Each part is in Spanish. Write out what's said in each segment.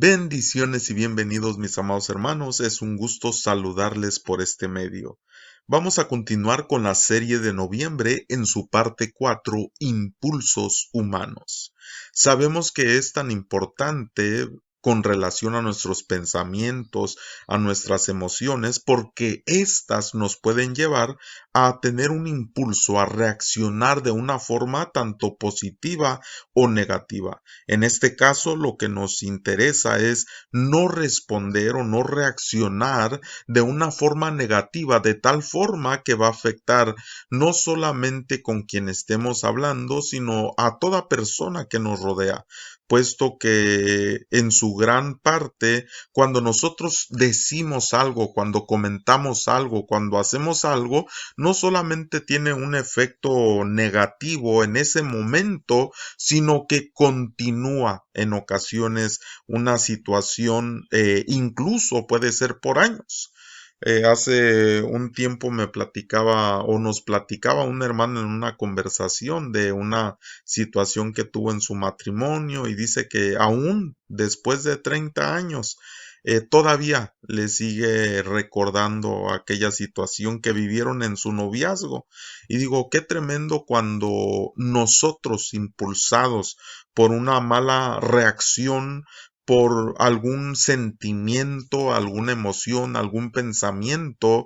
Bendiciones y bienvenidos mis amados hermanos, es un gusto saludarles por este medio. Vamos a continuar con la serie de noviembre en su parte 4, Impulsos Humanos. Sabemos que es tan importante con relación a nuestros pensamientos, a nuestras emociones, porque éstas nos pueden llevar a tener un impulso, a reaccionar de una forma tanto positiva o negativa. En este caso, lo que nos interesa es no responder o no reaccionar de una forma negativa, de tal forma que va a afectar no solamente con quien estemos hablando, sino a toda persona que nos rodea, puesto que en su gran parte, cuando nosotros decimos algo, cuando comentamos algo, cuando hacemos algo, no solamente tiene un efecto negativo en ese momento, sino que continúa en ocasiones una situación, incluso puede ser por años. Hace un tiempo me platicaba o nos platicaba un hermano en una conversación de una situación que tuvo en su matrimonio y dice que aún después de 30 años todavía le sigue recordando aquella situación que vivieron en su noviazgo. Y digo, qué tremendo cuando nosotros, impulsados por una mala reacción, por algún sentimiento, alguna emoción, algún pensamiento,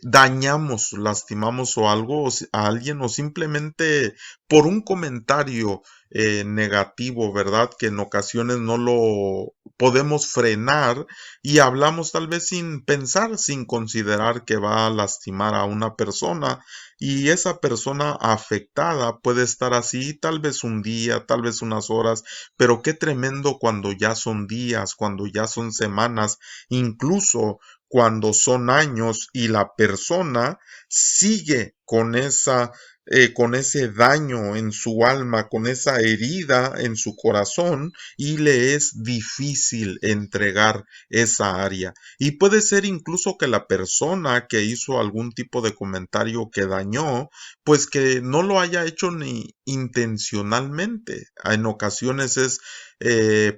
dañamos, lastimamos o algo a alguien o simplemente por un comentario negativo, ¿verdad? Que en ocasiones no lo podemos frenar y hablamos tal vez sin pensar, sin considerar que va a lastimar a una persona y esa persona afectada puede estar así tal vez un día, tal vez unas horas, pero qué tremendo cuando ya son días, cuando ya son semanas, incluso cuando son años y la persona sigue con ese daño en su alma, con esa herida en su corazón y le es difícil entregar esa área. Y puede ser incluso que la persona que hizo algún tipo de comentario que dañó, pues que no lo haya hecho ni intencionalmente. En ocasiones es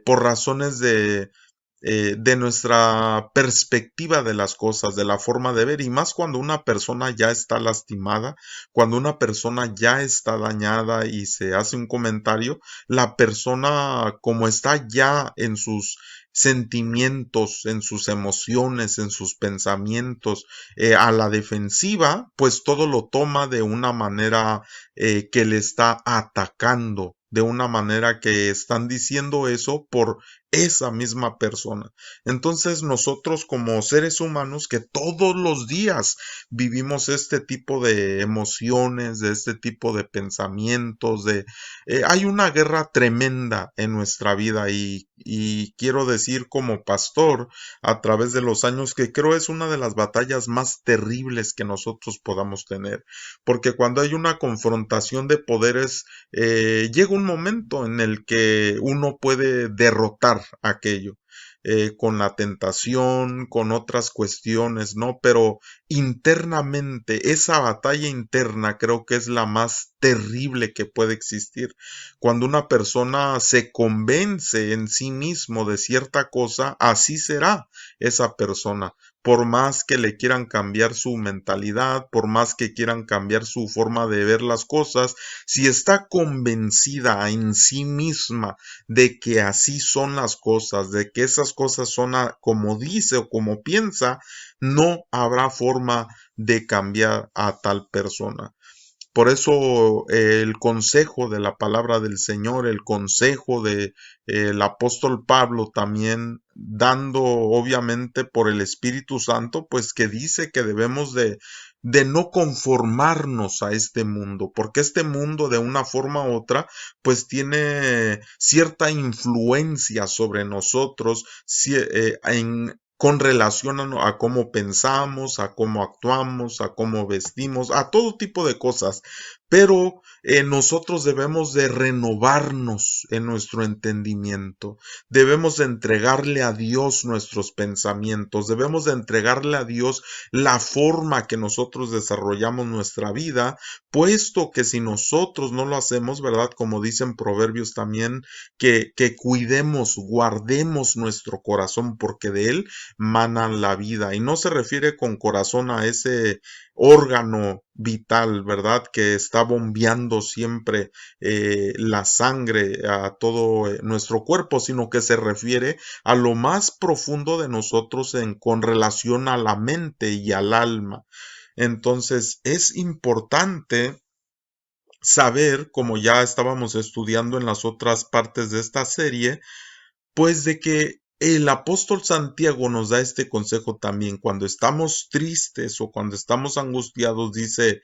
por razones de nuestra perspectiva de las cosas, de la forma de ver, y más cuando una persona ya está lastimada, cuando una persona ya está dañada y se hace un comentario, la persona como está ya en sus sentimientos, en sus emociones, en sus pensamientos, a la defensiva, pues todo lo toma de una manera que le está atacando, de una manera que están diciendo eso por esa misma persona. Entonces nosotros como seres humanos que todos los días vivimos este tipo de emociones, de este tipo de pensamientos, hay una guerra tremenda en nuestra vida y quiero decir como pastor a través de los años que creo es una de las batallas más terribles que nosotros podamos tener, porque cuando hay una confrontación de poderes llega un momento en el que uno puede derrotar aquello. Con la tentación, con otras cuestiones, ¿no? Pero internamente, esa batalla interna creo que es la más terrible que puede existir. Cuando una persona se convence en sí mismo de cierta cosa, así será esa persona. Por más que le quieran cambiar su mentalidad, por más que quieran cambiar su forma de ver las cosas, si está convencida en sí misma de que así son las cosas, de que esas cosas son como dice o como piensa, no habrá forma de cambiar a tal persona. Por eso el consejo de la palabra del Señor, el consejo de el apóstol Pablo también dando obviamente por el Espíritu Santo, pues que dice que debemos de no conformarnos a este mundo, porque este mundo de una forma u otra pues tiene cierta influencia sobre nosotros con relación a cómo pensamos, a cómo actuamos, a cómo vestimos, a todo tipo de cosas. Pero nosotros debemos de renovarnos en nuestro entendimiento, debemos de entregarle a Dios nuestros pensamientos, debemos de entregarle a Dios la forma que nosotros desarrollamos nuestra vida, puesto que si nosotros no lo hacemos, ¿verdad? Como dicen Proverbios también, que cuidemos, guardemos nuestro corazón, porque de él mana la vida. Y no se refiere con corazón a ese órgano vital, ¿verdad? Que está bombeando siempre la sangre a todo nuestro cuerpo, sino que se refiere a lo más profundo de nosotros con relación a la mente y al alma. Entonces es importante saber, como ya estábamos estudiando en las otras partes de esta serie, pues de que el apóstol Santiago nos da este consejo también. Cuando estamos tristes o cuando estamos angustiados, dice,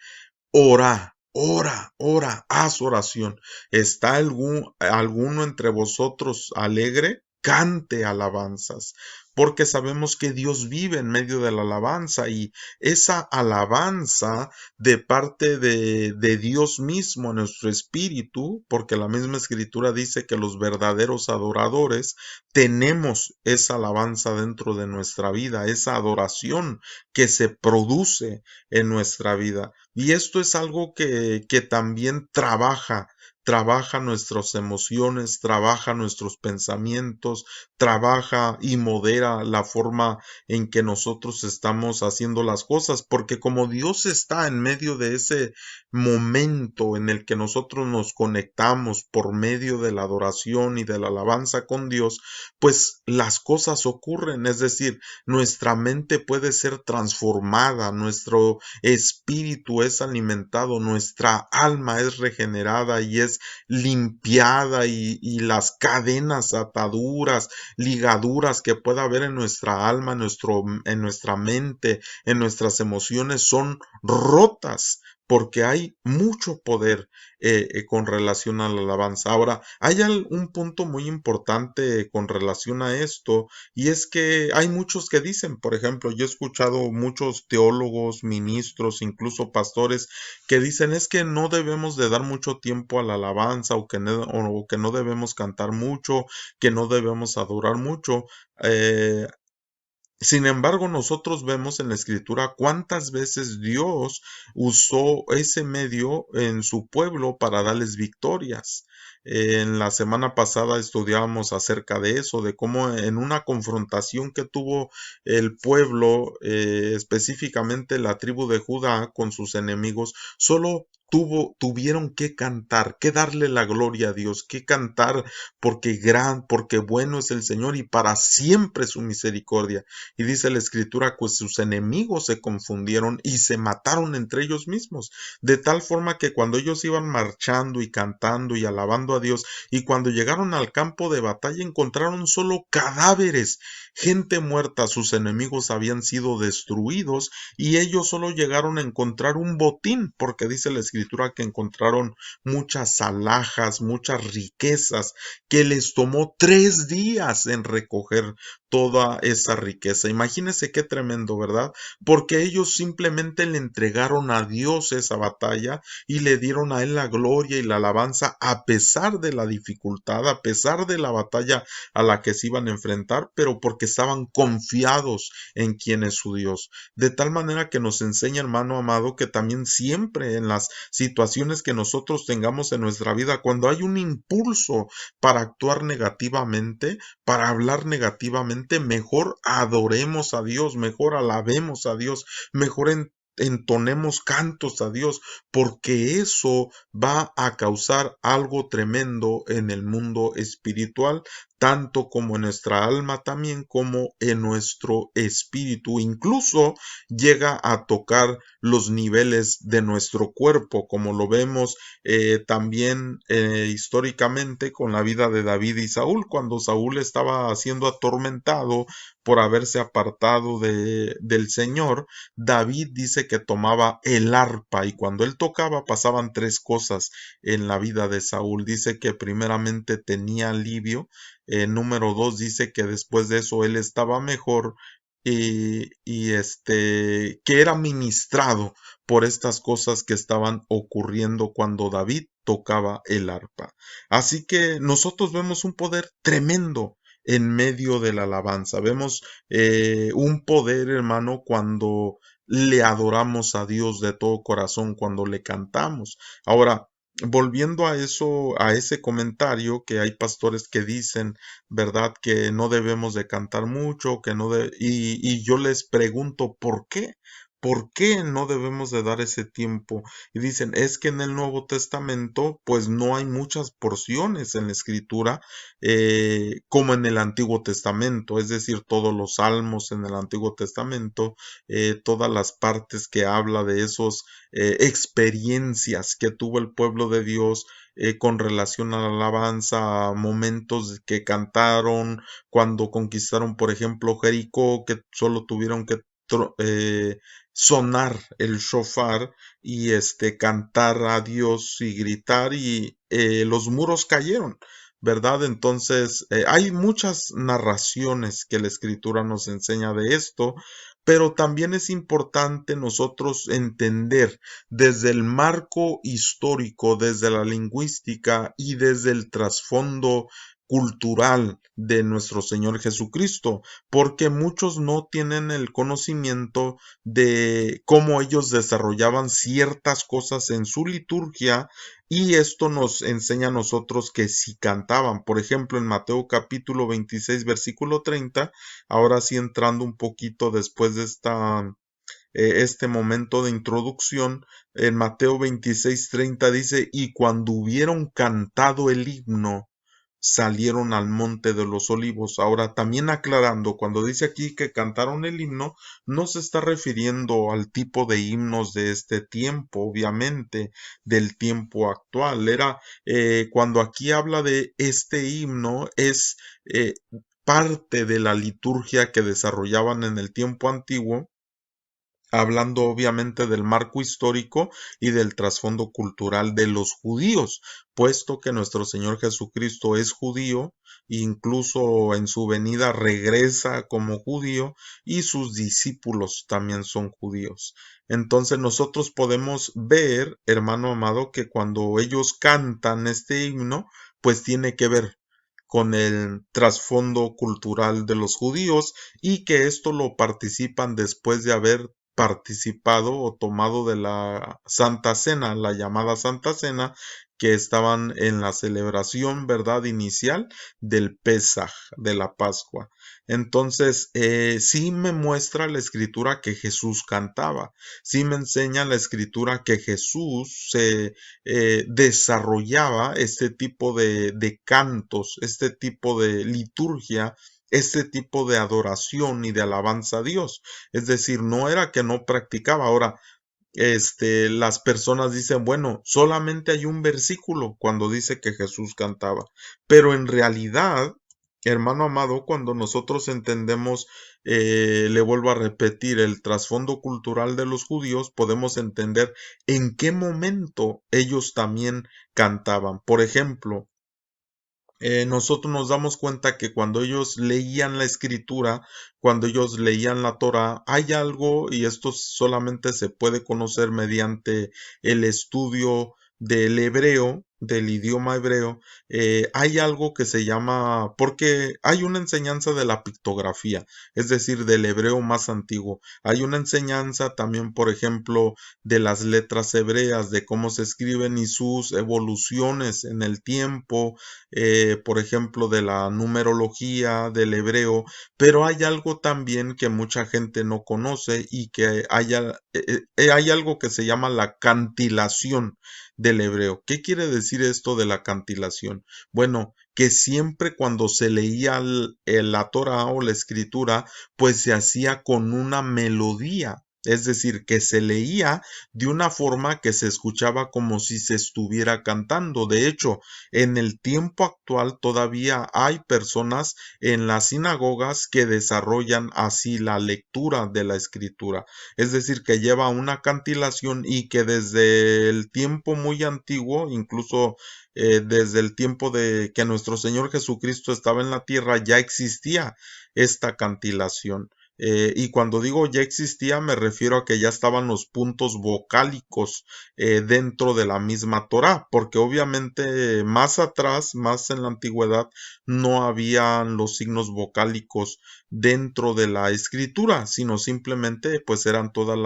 ora, ora, ora, haz oración. ¿Está alguno entre vosotros alegre? Cante alabanzas, porque sabemos que Dios vive en medio de la alabanza y esa alabanza de parte de Dios mismo en nuestro espíritu, porque la misma escritura dice que los verdaderos adoradores tenemos esa alabanza dentro de nuestra vida, esa adoración que se produce en nuestra vida. Y esto es algo que también trabaja nuestras emociones, trabaja nuestros pensamientos, trabaja y modera la forma en que nosotros estamos haciendo las cosas, porque como Dios está en medio de ese momento en el que nosotros nos conectamos por medio de la adoración y de la alabanza con Dios, pues las cosas ocurren, es decir, nuestra mente puede ser transformada, nuestro espíritu es alimentado, nuestra alma es regenerada y es limpiada y las cadenas, ataduras, ligaduras que pueda haber en nuestra alma, en nuestra mente, en nuestras emociones son rotas porque hay mucho poder con relación a la alabanza. Ahora, hay un punto muy importante con relación a esto y es que hay muchos que dicen, por ejemplo, yo he escuchado muchos teólogos, ministros, incluso pastores que dicen es que no debemos de dar mucho tiempo a la alabanza o que no debemos cantar mucho, que no debemos adorar mucho. Eh, Sin embargo, nosotros vemos en la escritura cuántas veces Dios usó ese medio en su pueblo para darles victorias. En la semana pasada estudiábamos acerca de eso, de cómo en una confrontación que tuvo el pueblo, específicamente la tribu de Judá con sus enemigos, solo tuvieron que cantar, que darle la gloria a Dios, que cantar porque bueno es el Señor y para siempre su misericordia. Y dice la escritura, pues sus enemigos se confundieron y se mataron entre ellos mismos, de tal forma que cuando ellos iban marchando y cantando y alabando a Dios, y cuando llegaron al campo de batalla encontraron solo cadáveres, gente muerta, sus enemigos habían sido destruidos y ellos solo llegaron a encontrar un botín, porque dice la escritura que encontraron muchas alhajas, muchas riquezas, que les tomó 3 días en recoger toda esa riqueza. Imagínense qué tremendo, ¿verdad? Porque ellos simplemente le entregaron a Dios esa batalla y le dieron a él la gloria y la alabanza a pesar de la dificultad, a pesar de la batalla a la que se iban a enfrentar, pero porque estaban confiados en quién es su Dios. De tal manera que nos enseña, hermano amado, que también siempre en las situaciones que nosotros tengamos en nuestra vida, cuando hay un impulso para actuar negativamente, para hablar negativamente, mejor adoremos a Dios, mejor alabemos a Dios, mejor entonemos cantos a Dios, porque eso va a causar algo tremendo en el mundo espiritual, tanto como en nuestra alma también como en nuestro espíritu. Incluso llega a tocar los niveles de nuestro cuerpo, como lo vemos también históricamente con la vida de David y Saúl, cuando Saúl estaba siendo atormentado por haberse apartado del Señor. David dice que tomaba el arpa y cuando él tocaba pasaban 3 cosas en la vida de Saúl. Dice que primeramente tenía alivio, número 2 dice que después de eso él estaba mejor, que era ministrado por estas cosas que estaban ocurriendo cuando David tocaba el arpa. Así que nosotros vemos un poder tremendo en medio de la alabanza. Vemos un poder, hermano, cuando le adoramos a Dios de todo corazón, cuando le cantamos. Ahora, volviendo a eso, a ese comentario que hay pastores que dicen, ¿verdad? Que no debemos de cantar mucho, que no y yo les pregunto, ¿por qué? ¿Por qué no debemos de dar ese tiempo? Y dicen, es que en el Nuevo Testamento, pues no hay muchas porciones en la Escritura como en el Antiguo Testamento, es decir, todos los salmos en el Antiguo Testamento, todas las partes que habla de esos experiencias que tuvo el pueblo de Dios con relación a la alabanza, a momentos que cantaron cuando conquistaron, por ejemplo, Jericó, que solo tuvieron que sonar el shofar y cantar a Dios y gritar y los muros cayeron. ¿Verdad? Entonces, hay muchas narraciones que la escritura nos enseña de esto, pero también es importante nosotros entender desde el marco histórico, desde la lingüística y desde el trasfondo cultural de nuestro Señor Jesucristo, porque muchos no tienen el conocimiento de cómo ellos desarrollaban ciertas cosas en su liturgia y esto nos enseña a nosotros que si cantaban, por ejemplo, en Mateo capítulo 26, versículo 30, ahora sí entrando un poquito después de este momento de introducción, en Mateo 26:30 dice, y cuando hubieron cantado el himno, salieron al monte de los olivos. Ahora, también aclarando, cuando dice aquí que cantaron el himno, no se está refiriendo al tipo de himnos de este tiempo, obviamente, del tiempo actual. Era, cuando aquí habla de este himno, es parte de la liturgia que desarrollaban en el tiempo antiguo, hablando obviamente del marco histórico y del trasfondo cultural de los judíos, puesto que nuestro Señor Jesucristo es judío, incluso en su venida regresa como judío y sus discípulos también son judíos. Entonces nosotros podemos ver, hermano amado, que cuando ellos cantan este himno, pues tiene que ver con el trasfondo cultural de los judíos y que esto lo participan después de haber participado o tomado de la Santa Cena, la llamada Santa Cena, que estaban en la celebración, ¿verdad?, inicial del Pesaj, de la Pascua. Entonces, sí me muestra la escritura que Jesús cantaba, sí me enseña la escritura que Jesús se desarrollaba este tipo de cantos, este tipo de liturgia, este tipo de adoración y de alabanza a Dios. Es decir, no era que no practicaba. Ahora, las personas dicen, bueno, solamente hay un versículo cuando dice que Jesús cantaba, pero en realidad, hermano amado, cuando nosotros entendemos, le vuelvo a repetir, el trasfondo cultural de los judíos, podemos entender en qué momento ellos también cantaban. Por ejemplo, nosotros nos damos cuenta que cuando ellos leían la escritura, cuando ellos leían la Torah, hay algo, y esto solamente se puede conocer mediante el estudio del hebreo, del idioma hebreo, hay algo que se llama, porque hay una enseñanza de la pictografía, es decir, del hebreo más antiguo. Hay una enseñanza también, por ejemplo, de las letras hebreas, de cómo se escriben y sus evoluciones en el tiempo, por ejemplo, de la numerología del hebreo, pero hay algo también que mucha gente no conoce y que hay algo que se llama la cantilación del hebreo. ¿Qué quiere decir esto de la cantilación? Bueno, que siempre cuando se leía la Torah o la escritura, pues se hacía con una melodía. Es decir, que se leía de una forma que se escuchaba como si se estuviera cantando. De hecho, en el tiempo actual todavía hay personas en las sinagogas que desarrollan así la lectura de la escritura. Es decir, que lleva una cantilación y que desde el tiempo muy antiguo, incluso desde el tiempo de que nuestro Señor Jesucristo estaba en la tierra, ya existía esta cantilación. Y cuando digo ya existía, me refiero a que ya estaban los puntos vocálicos dentro de la misma Torá, porque obviamente más atrás, más en la antigüedad, no habían los signos vocálicos dentro de la escritura, sino simplemente pues eran todas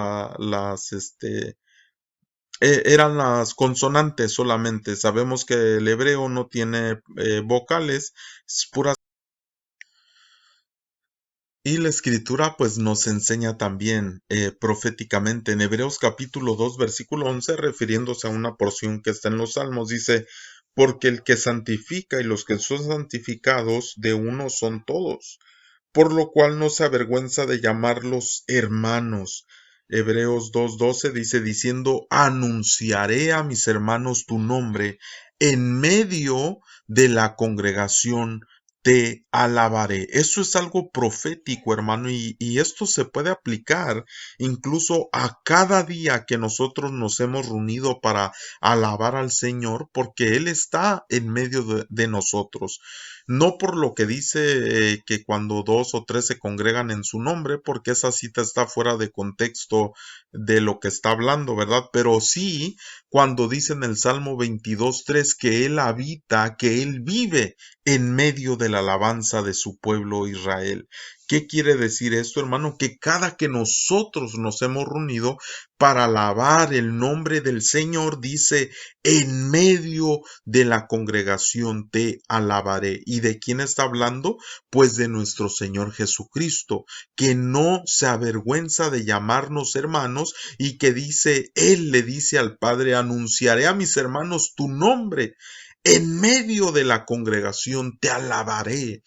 eran las consonantes solamente. Sabemos que el hebreo no tiene vocales, es pura. Y la escritura pues nos enseña también proféticamente en Hebreos capítulo 2 versículo 11, refiriéndose a una porción que está en los Salmos, dice, porque el que santifica y los que son santificados de uno son todos, por lo cual no se avergüenza de llamarlos hermanos. Hebreos 2:12 dice, diciendo, anunciaré a mis hermanos tu nombre en medio de la congregación te alabaré. Eso es algo profético, hermano, y esto se puede aplicar incluso a cada día que nosotros nos hemos reunido para alabar al Señor, porque Él está en medio de nosotros. No por lo que dice que cuando dos o tres se congregan en su nombre, porque esa cita está fuera de contexto de lo que está hablando, ¿verdad? Pero sí cuando dice en el Salmo 22:3 que Él habita, que Él vive en medio de la alabanza de su pueblo Israel. ¿Qué quiere decir esto, hermano? Que cada que nosotros nos hemos reunido para alabar el nombre del Señor, dice, en medio de la congregación te alabaré. ¿Y de quién está hablando? Pues de nuestro Señor Jesucristo, que no se avergüenza de llamarnos hermanos y que dice, Él le dice al Padre, anunciaré a mis hermanos tu nombre. En medio de la congregación te alabaré.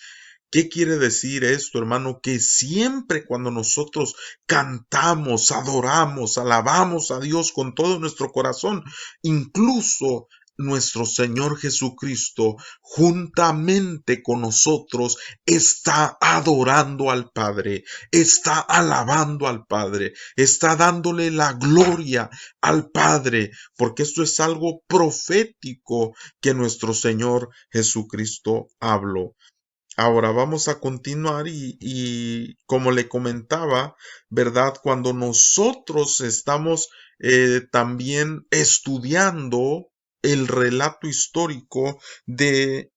¿Qué quiere decir esto, hermano? Que siempre cuando nosotros cantamos, adoramos, alabamos a Dios con todo nuestro corazón, incluso nuestro Señor Jesucristo, juntamente con nosotros, está adorando al Padre, está alabando al Padre, está dándole la gloria al Padre, porque esto es algo profético que nuestro Señor Jesucristo habló. Ahora vamos a continuar y como le comentaba, ¿verdad? Cuando nosotros estamos también estudiando el relato histórico de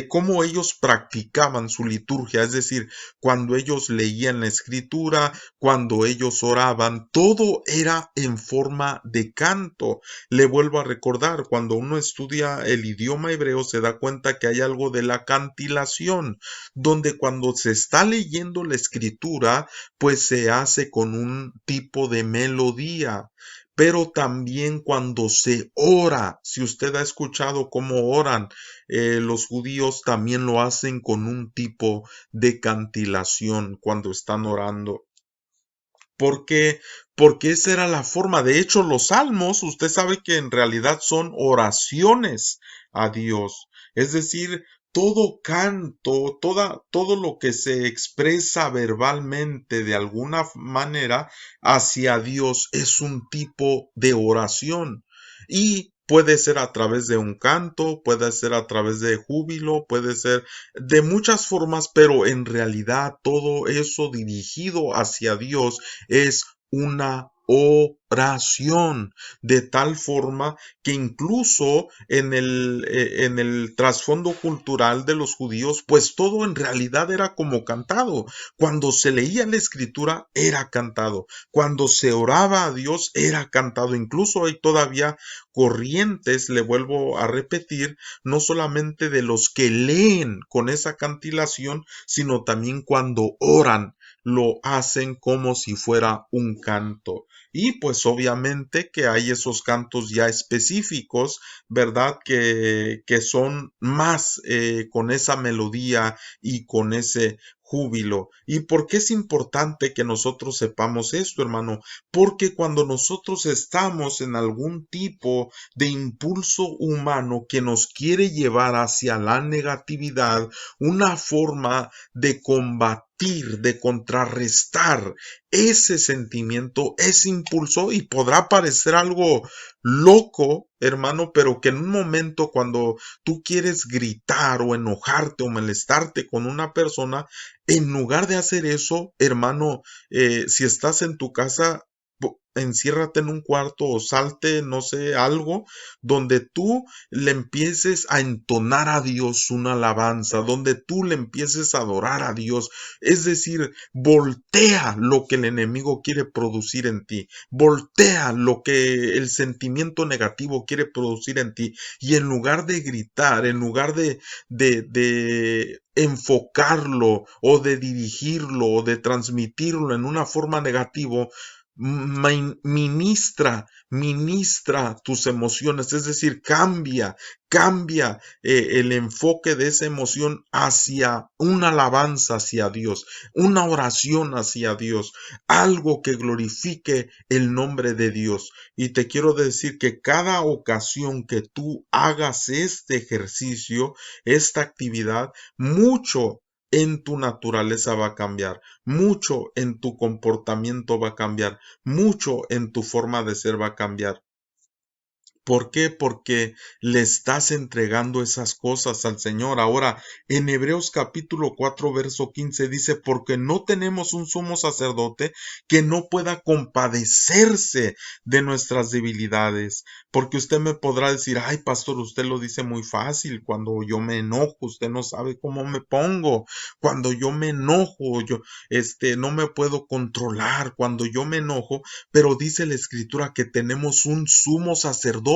cómo ellos practicaban su liturgia, es decir, cuando ellos leían la escritura, cuando ellos oraban, todo era en forma de canto. Le vuelvo a recordar, cuando uno estudia el idioma hebreo se da cuenta que hay algo de la cantilación, donde cuando se está leyendo la escritura, pues se hace con un tipo de melodía. Pero también cuando se ora, si usted ha escuchado cómo oran los judíos, también lo hacen con un tipo de cantilación cuando están orando. Porque, porque esa era la forma. De hecho, los salmos, usted sabe que en realidad son oraciones a Dios. Es decir, todo canto, todo lo que se expresa verbalmente de alguna manera hacia Dios es un tipo de oración. Y puede ser a través de un canto, puede ser a través de júbilo, puede ser de muchas formas, pero en realidad todo eso dirigido hacia Dios es una oración, de tal forma que incluso en el trasfondo cultural de los judíos, pues todo en realidad era como cantado. Cuando se leía la escritura era cantado, cuando se oraba a Dios era cantado. Incluso hay todavía corrientes, le vuelvo a repetir, no solamente de los que leen con esa cantilación, sino también cuando oran lo hacen como si fuera un canto. Y pues obviamente que hay esos cantos ya específicos, ¿verdad? Que son más con esa melodía y con ese júbilo. ¿Y por qué es importante que nosotros sepamos esto, hermano? Porque cuando nosotros estamos en algún tipo de impulso humano que nos quiere llevar hacia la negatividad, una forma de combatir, de contrarrestar ese sentimiento, ese impulso, y podrá parecer algo loco, hermano, pero que en un momento cuando tú quieres gritar o enojarte o molestarte con una persona, en lugar de hacer eso, hermano, si estás en tu casa, enciérrate en un cuarto o salte, no sé, algo donde tú le empieces a entonar a Dios una alabanza, donde tú le empieces a adorar a Dios. Es decir, voltea lo que el enemigo quiere producir en ti, voltea lo que el sentimiento negativo quiere producir en ti, y en lugar de gritar, en lugar de enfocarlo o de dirigirlo o de transmitirlo en una forma negativa, ministra tus emociones, es decir, cambia el enfoque de esa emoción hacia una alabanza hacia Dios, una oración hacia Dios, algo que glorifique el nombre de Dios. Y te quiero decir que cada ocasión que tú hagas este ejercicio, esta actividad, mucho en tu naturaleza va a cambiar, mucho en tu comportamiento va a cambiar, mucho en tu forma de ser va a cambiar. ¿Por qué? Porque le estás entregando esas cosas al Señor. Ahora, en Hebreos capítulo 4, verso 15 dice, porque no tenemos un sumo sacerdote que no pueda compadecerse de nuestras debilidades. Porque usted me podrá decir, ay, pastor, usted lo dice muy fácil. Cuando yo me enojo, usted no sabe cómo me pongo. Cuando yo me enojo, no me puedo controlar. Cuando yo me enojo, pero dice la escritura que tenemos un sumo sacerdote,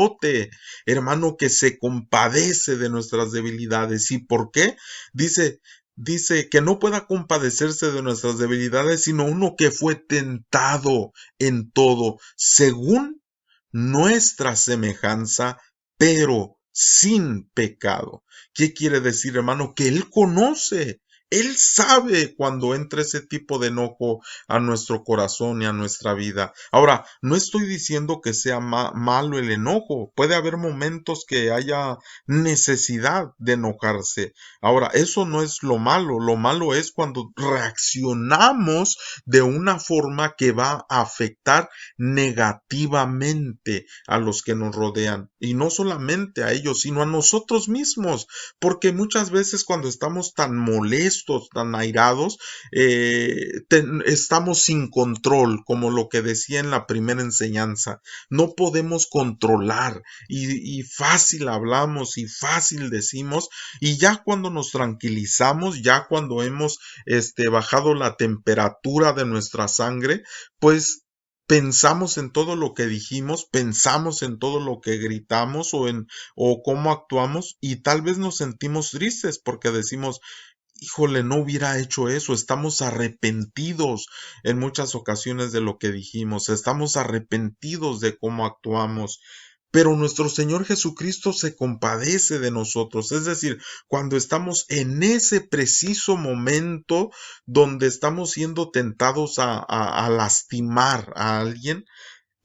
hermano, que se compadece de nuestras debilidades. ¿Y por qué? Dice que no pueda compadecerse de nuestras debilidades, sino uno que fue tentado en todo, según nuestra semejanza, pero sin pecado. ¿Qué quiere decir, hermano? Que Él conoce. Él sabe cuando entra ese tipo de enojo a nuestro corazón y a nuestra vida. Ahora, no estoy diciendo que sea malo el enojo. Puede haber momentos que haya necesidad de enojarse. Ahora, eso no es lo malo. Lo malo es cuando reaccionamos de una forma que va a afectar negativamente a los que nos rodean. Y no solamente a ellos, sino a nosotros mismos. Porque muchas veces cuando estamos tan molestos, tan airados, estamos sin control, como lo que decía en la primera enseñanza. No podemos controlar y fácil hablamos y fácil decimos, y ya cuando nos tranquilizamos, ya cuando hemos bajado la temperatura de nuestra sangre, pues pensamos en todo lo que dijimos, pensamos en todo lo que gritamos o cómo actuamos, y tal vez nos sentimos tristes porque decimos, híjole, no hubiera hecho eso, estamos arrepentidos en muchas ocasiones de lo que dijimos, estamos arrepentidos de cómo actuamos. Pero nuestro Señor Jesucristo se compadece de nosotros, es decir, cuando estamos en ese preciso momento donde estamos siendo tentados a lastimar a alguien,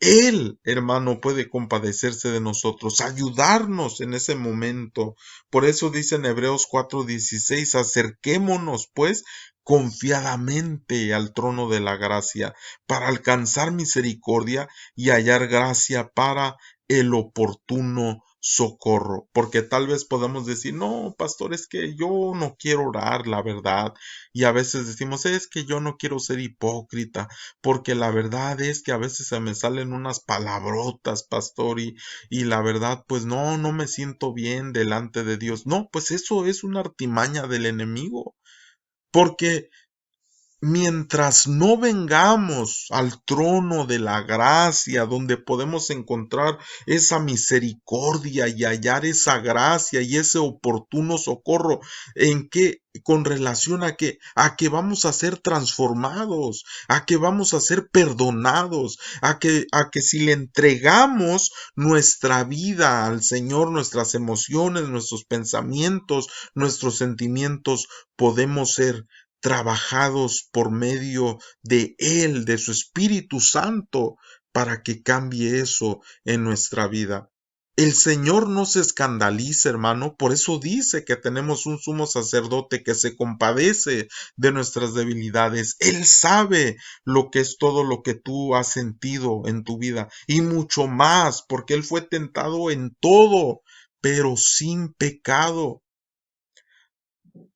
Él, hermano, puede compadecerse de nosotros, ayudarnos en ese momento. Por eso dice en Hebreos 4:16, acerquémonos pues confiadamente al trono de la gracia para alcanzar misericordia y hallar gracia para el oportuno socorro. Porque tal vez podamos decir, no, pastor, es que yo no quiero orar, la verdad. Y a veces decimos, es que yo no quiero ser hipócrita, porque la verdad es que a veces se me salen unas palabrotas, pastor, y la verdad, pues no me siento bien delante de Dios. No, pues eso es una artimaña del enemigo, porque mientras no vengamos al trono de la gracia, donde podemos encontrar esa misericordia y hallar esa gracia y ese oportuno socorro, en que con relación a que vamos a ser transformados, a que vamos a ser perdonados, a que si le entregamos nuestra vida al Señor, nuestras emociones, nuestros pensamientos, nuestros sentimientos, podemos ser trabajados por medio de Él, de su Espíritu Santo, para que cambie eso en nuestra vida. El Señor no se escandaliza, hermano, por eso dice que tenemos un sumo sacerdote que se compadece de nuestras debilidades. Él sabe lo que es todo lo que tú has sentido en tu vida y mucho más, porque Él fue tentado en todo, pero sin pecado.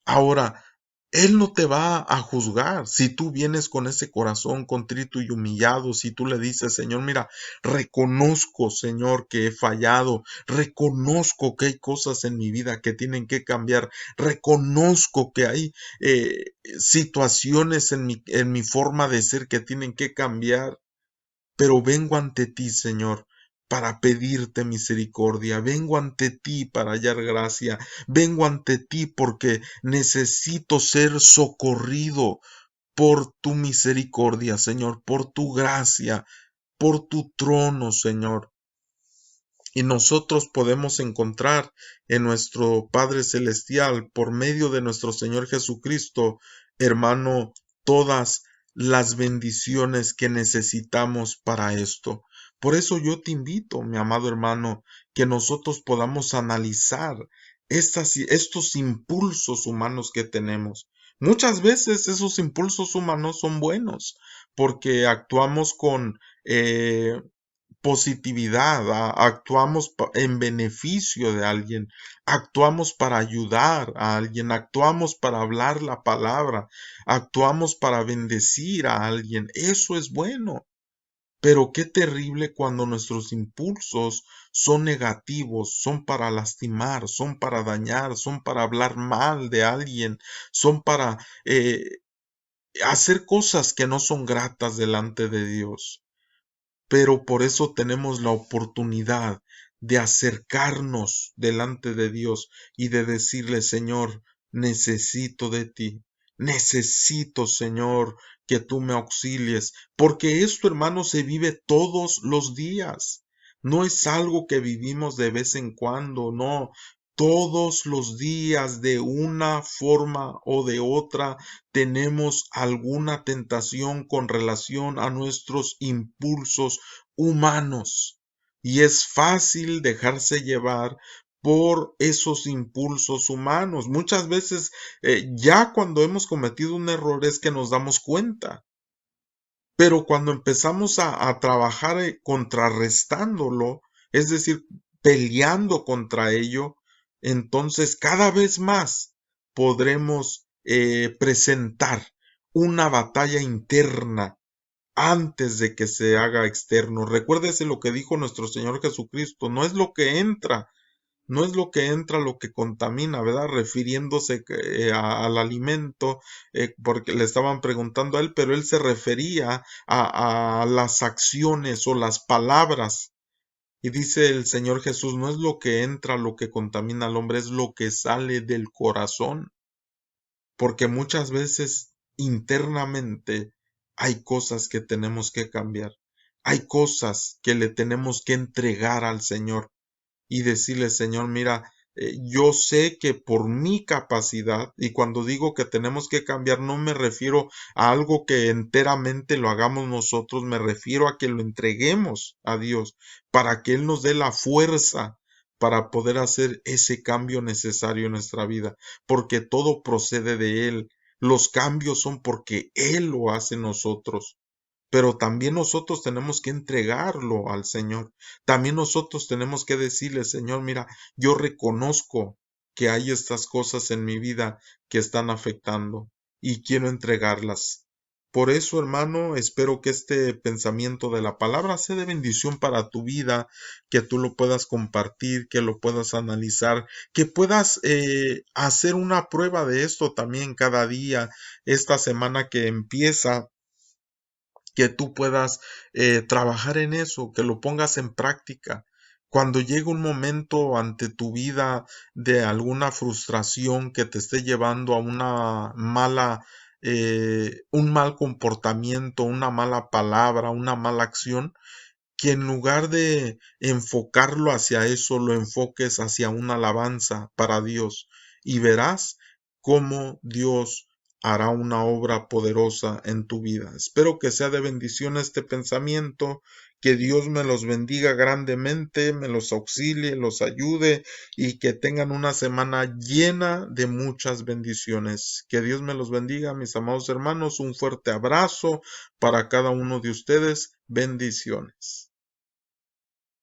Ahora, Él no te va a juzgar si tú vienes con ese corazón contrito y humillado, si tú le dices, Señor, mira, reconozco, Señor, que he fallado, reconozco que hay cosas en mi vida que tienen que cambiar, reconozco que hay situaciones en mi forma de ser que tienen que cambiar. Pero vengo ante ti, Señor, para pedirte misericordia, vengo ante ti para hallar gracia, vengo ante ti porque necesito ser socorrido por tu misericordia, Señor, por tu gracia, por tu trono, Señor. Y nosotros podemos encontrar en nuestro Padre Celestial, por medio de nuestro Señor Jesucristo, hermano, todas las bendiciones que necesitamos para esto. Por eso yo te invito, mi amado hermano, que nosotros podamos analizar estos impulsos humanos que tenemos. Muchas veces esos impulsos humanos son buenos porque actuamos con positividad, actuamos en beneficio de alguien, actuamos para ayudar a alguien, actuamos para hablar la palabra, actuamos para bendecir a alguien. Eso es bueno. Pero qué terrible cuando nuestros impulsos son negativos, son para lastimar, son para dañar, son para hablar mal de alguien, son para hacer cosas que no son gratas delante de Dios. Pero por eso tenemos la oportunidad de acercarnos delante de Dios y de decirle, Señor, necesito de ti, necesito, Señor, que tú me auxilies, porque esto, hermano, se vive todos los días. No es algo que vivimos de vez en cuando, no. Todos los días, de una forma o de otra, tenemos alguna tentación con relación a nuestros impulsos humanos. Y es fácil dejarse llevar por esos impulsos humanos. Muchas veces, ya cuando hemos cometido un error es que nos damos cuenta. Pero cuando empezamos a trabajar contrarrestándolo, es decir, peleando contra ello, entonces cada vez más podremos presentar una batalla interna antes de que se haga externo. Recuérdese lo que dijo nuestro Señor Jesucristo, no es lo que entra, no es lo que entra lo que contamina, ¿verdad? Refiriéndose al alimento, porque le estaban preguntando a él, pero él se refería a las acciones o las palabras. Y dice el Señor Jesús, no es lo que entra lo que contamina al hombre, es lo que sale del corazón, porque muchas veces internamente hay cosas que tenemos que cambiar, hay cosas que le tenemos que entregar al Señor y decirle, Señor, mira, yo sé que por mi capacidad, y cuando digo que tenemos que cambiar, no me refiero a algo que enteramente lo hagamos nosotros, me refiero a que lo entreguemos a Dios para que Él nos dé la fuerza para poder hacer ese cambio necesario en nuestra vida, porque todo procede de Él. Los cambios son porque Él lo hace en nosotros. Pero también nosotros tenemos que entregarlo al Señor. También nosotros tenemos que decirle, Señor, mira, yo reconozco que hay estas cosas en mi vida que están afectando y quiero entregarlas. Por eso, hermano, espero que este pensamiento de la palabra sea de bendición para tu vida, que tú lo puedas compartir, que lo puedas analizar, que puedas hacer una prueba de esto también cada día, esta semana que empieza, que tú puedas trabajar en eso, que lo pongas en práctica. Cuando llegue un momento ante tu vida de alguna frustración que te esté llevando a un mal comportamiento, una mala palabra, una mala acción, que en lugar de enfocarlo hacia eso, lo enfoques hacia una alabanza para Dios y verás cómo Dios hará una obra poderosa en tu vida. Espero que sea de bendición este pensamiento, que Dios me los bendiga grandemente, me los auxilie, los ayude y que tengan una semana llena de muchas bendiciones. Que Dios me los bendiga, mis amados hermanos. Un fuerte abrazo para cada uno de ustedes. Bendiciones.